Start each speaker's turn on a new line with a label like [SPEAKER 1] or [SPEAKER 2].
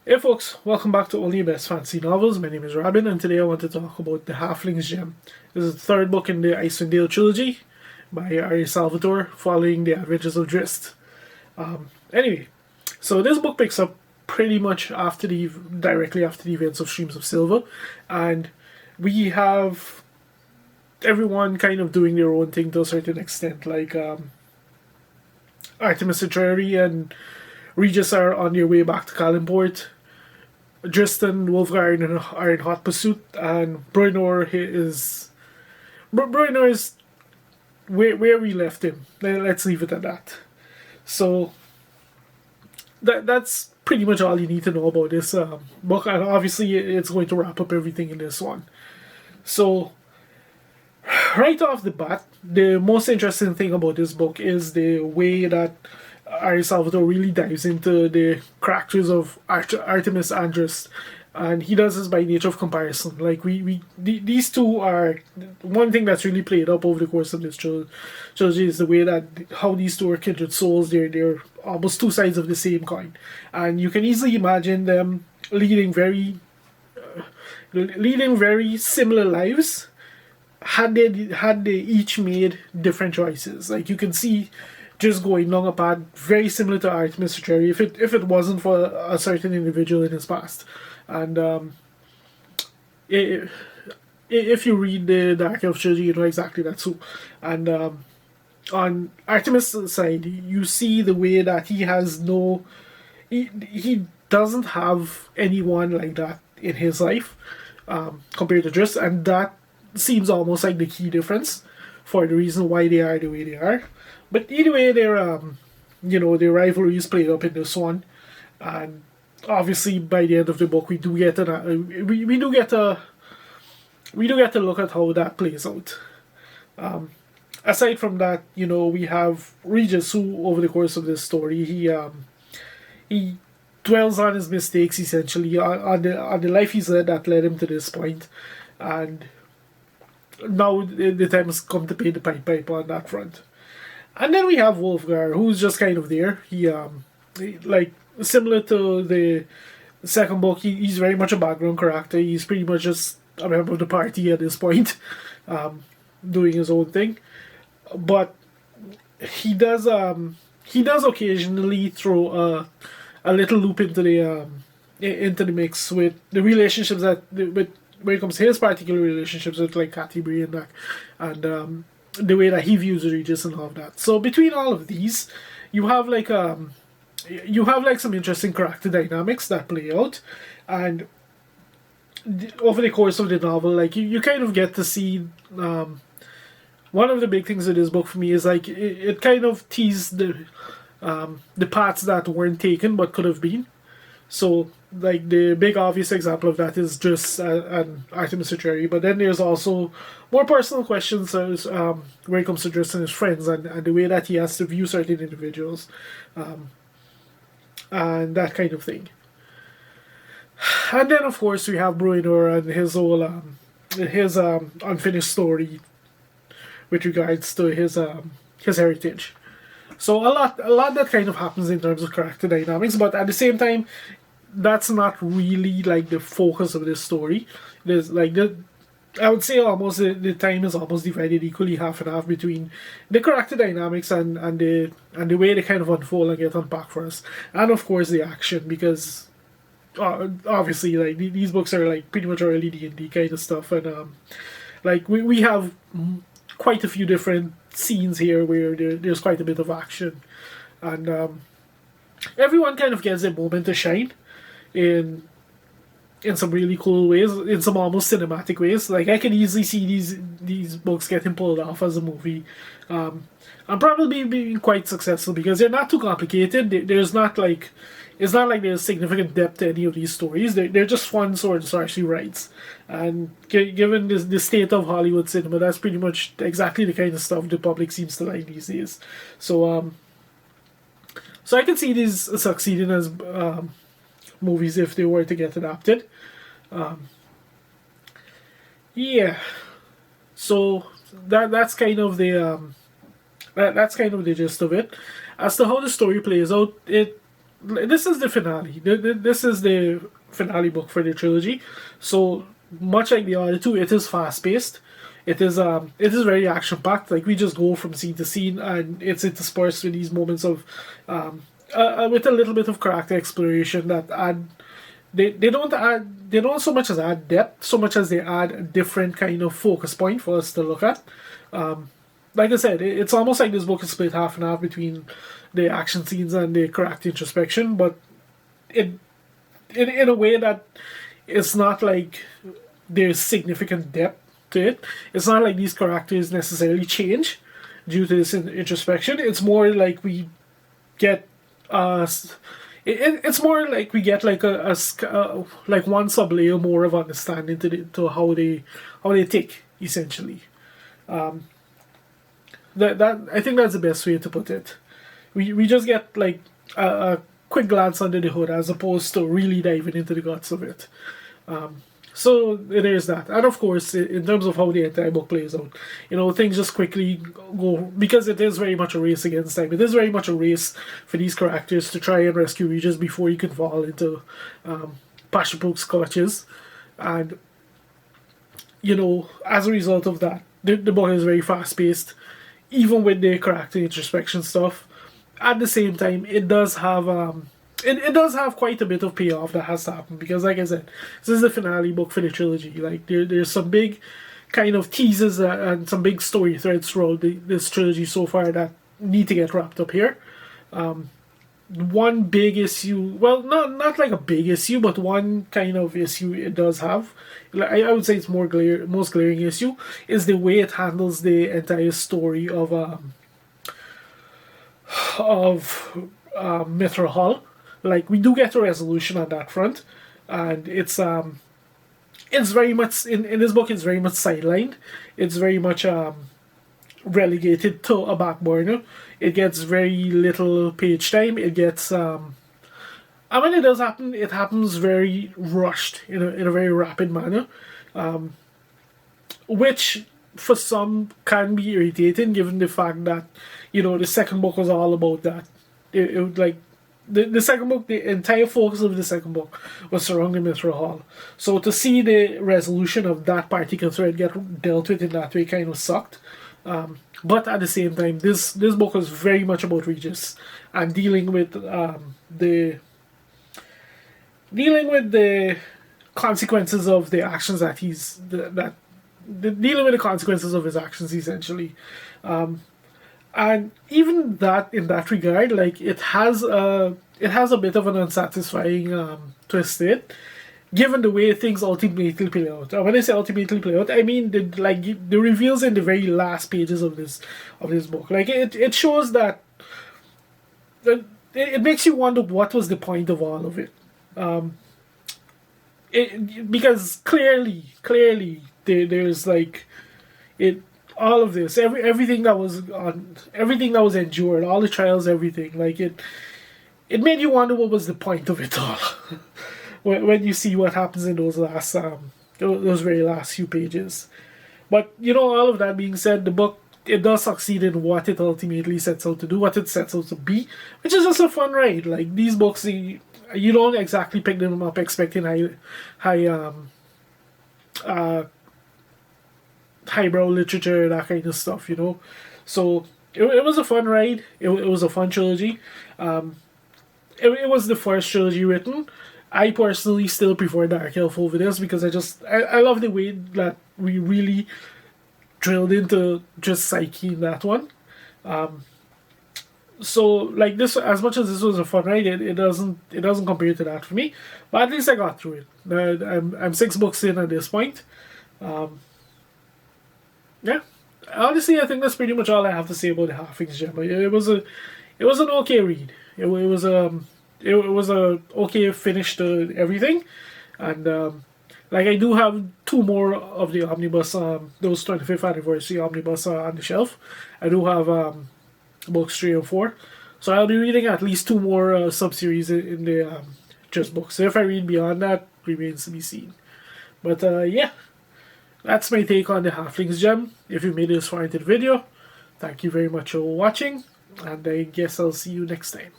[SPEAKER 1] Hey folks, welcome back to Only Your Best Fantasy Novels. My name is Robin, and today I want to talk about The Halfling's Gem. This is the third book in the Icewind Dale trilogy by Salvatore, following the adventures of Drist. Anyway, so this book picks up pretty much directly after the events of Streams of Silver, and we have everyone kind of doing their own thing to a certain extent. Like Artemis Cetreri and Regis are on their way back to Kalimport. Dristan, Wolfgar are in hot pursuit, and Bruenor is where we left him. Let's leave it at that. So that's pretty much all you need to know about this book, and obviously it's going to wrap up everything in this one. So right off the bat, the most interesting thing about this book is the way that Salvatore really dives into the characters of Artemis and Drist, and he does this by nature of comparison. Like these two are one thing that's really played up over the course of this trilogy is the way that how these two are kindred souls. They're almost two sides of the same coin, and you can easily imagine them leading very similar lives had they each made different choices. Like you can see just going long a path very similar to Artemis Cetreri if it wasn't for a certain individual in his past. And if you read the Dark Elf trilogy, you know exactly that's who. And on Artemis' side, you see the way that he doesn't have anyone like that in his life compared to Driss, and that seems almost like the key difference for the reason why they are the way they are. But either way, their rivalry is played up in this one, and obviously by the end of the book, we do get to look at how that plays out. Aside from that, we have Regis, who over the course of this story, he dwells on his mistakes essentially on the life he's led that led him to this point, and now the time has come to pay the pipe on that front. And then we have Wolfgar, who's just kind of there. He like similar to the second book, he's very much a background character. He's pretty much just a member of the party at this point, doing his own thing. But he does occasionally throw a little loop into the mix with the relationships with when it comes to his particular relationships with like Cathy and that, and the way that he views Regis and all of that. So between all of these, you have like some interesting character dynamics that play out, and over the course of the novel, like you kind of get to see. One of the big things in this book for me is like it kind of teased the paths that weren't taken but could have been. So like the big obvious example of that is just and Artemis Cetreri, but then there's also more personal questions as where it comes to Drist and his friends, and the way that he has to view certain individuals, and that kind of thing. And then of course we have Bruenor and his whole unfinished story with regards to his heritage. So a lot that kind of happens in terms of character dynamics, but at the same time, that's not really like the focus of this story. There's like I would say almost the time is almost divided equally, half and half, between the character dynamics and the way they kind of unfold and get unpacked for us, and of course the action, because obviously like these books are like pretty much early D&D kind of stuff, and like we have quite a few different scenes here where there's quite a bit of action, and everyone kind of gets their moment to shine in some really cool ways, in some almost cinematic ways. Like I can easily see these books getting pulled off as a movie, and probably being quite successful because they're not too complicated. There's not like it's not like there's significant depth to any of these stories. They're just fun sword and sorcery rides, and given the state of Hollywood cinema, that's pretty much exactly the kind of stuff the public seems to like these days. So I can see these succeeding as movies if they were to get adapted. Yeah, so that's kind of the that's kind of the gist of it. As to how the story plays out, this is the finale. This is the finale book for the trilogy. So much like the other two, it is fast paced. It is very action packed. Like we just go from scene to scene, and it's interspersed with these moments of with a little bit of character exploration that add. They don't so much as add depth, so much as they add a different kind of focus point for us to look at. Like I said, it's almost like this book is split half and half between the action scenes and the character introspection, but it in a way that it's not like there's significant depth to it. It's not like these characters necessarily change due to this introspection. It's more like we get it's more like we get like like one sub layer more of understanding to how they tick essentially. That I think that's the best way to put it. We just get like a quick glance under the hood as opposed to really diving into the guts of it. So there's that, and of course, in terms of how the entire book plays out, things just quickly go because it is very much a race against time. It is very much a race for these characters to try and rescue Regis before he can fall into Pashapuk's clutches, and as a result of that, the book is very fast paced, even with the character introspection stuff. At the same time, it does have it does have quite a bit of payoff that has to happen because, like I said, this is the finale book for the trilogy. Like there's some big kind of teases and some big story threads throughout this trilogy so far that need to get wrapped up here. One big issue, well, not like a big issue, but one kind of issue it does have, I would say it's most glaring issue, is the way it handles the entire story of Mithra Hall. Like we do get a resolution on that front, and it's very much in this book. It's very much sidelined. It's very much relegated to a back burner. It gets very little page time. It gets and when it does happen, it happens very rushed in a very rapid manner, which for some can be irritating given the fact that the second book was all about that. It would like. The second book, the entire focus of the second book was surrounding Mithra Hall. So to see the resolution of that particular thread get dealt with in that way kind of sucked. But at the same time, this book was very much about Regis and dealing with the consequences of the actions that dealing with the consequences of his actions essentially. And even that, in that regard, like it has a bit of an unsatisfying twist to it, given the way things ultimately play out. And when I say ultimately play out, I mean the reveals in the very last pages of this book. Like it shows that it makes you wonder what was the point of all of it. Because clearly there's like it. All of this, everything that was endured, all the trials, everything, like it made you wonder what was the point of it all. when you see what happens in those very last few pages. But all of that being said, the book, it does succeed in what it ultimately sets out to do, what it sets out to be, which is just a fun ride. Like these books, you don't exactly pick them up expecting high highbrow literature, that kind of stuff, So it was a fun ride. It was a fun trilogy. It was the first trilogy written. I personally still prefer Dark Elf over this because I love the way that we really drilled into just psyche in that one. So like this, as much as this was a fun ride, it doesn't compare to that for me. But at least I got through it. I'm 6 books in at this point. Yeah, honestly, I think that's pretty much all I have to say about the Halfling's Gem. It was an okay read. It was a okay finish to everything, and like I do have 2 more of the omnibus, those 25th anniversary omnibus on the shelf. I do have books 3 and 4, so I'll be reading at least 2 more sub-series in the just books. So if I read beyond that, remains to be seen. But yeah. That's my take on the Halfling's Gem. If you made it this far into the video, thank you very much for watching, and I guess I'll see you next time.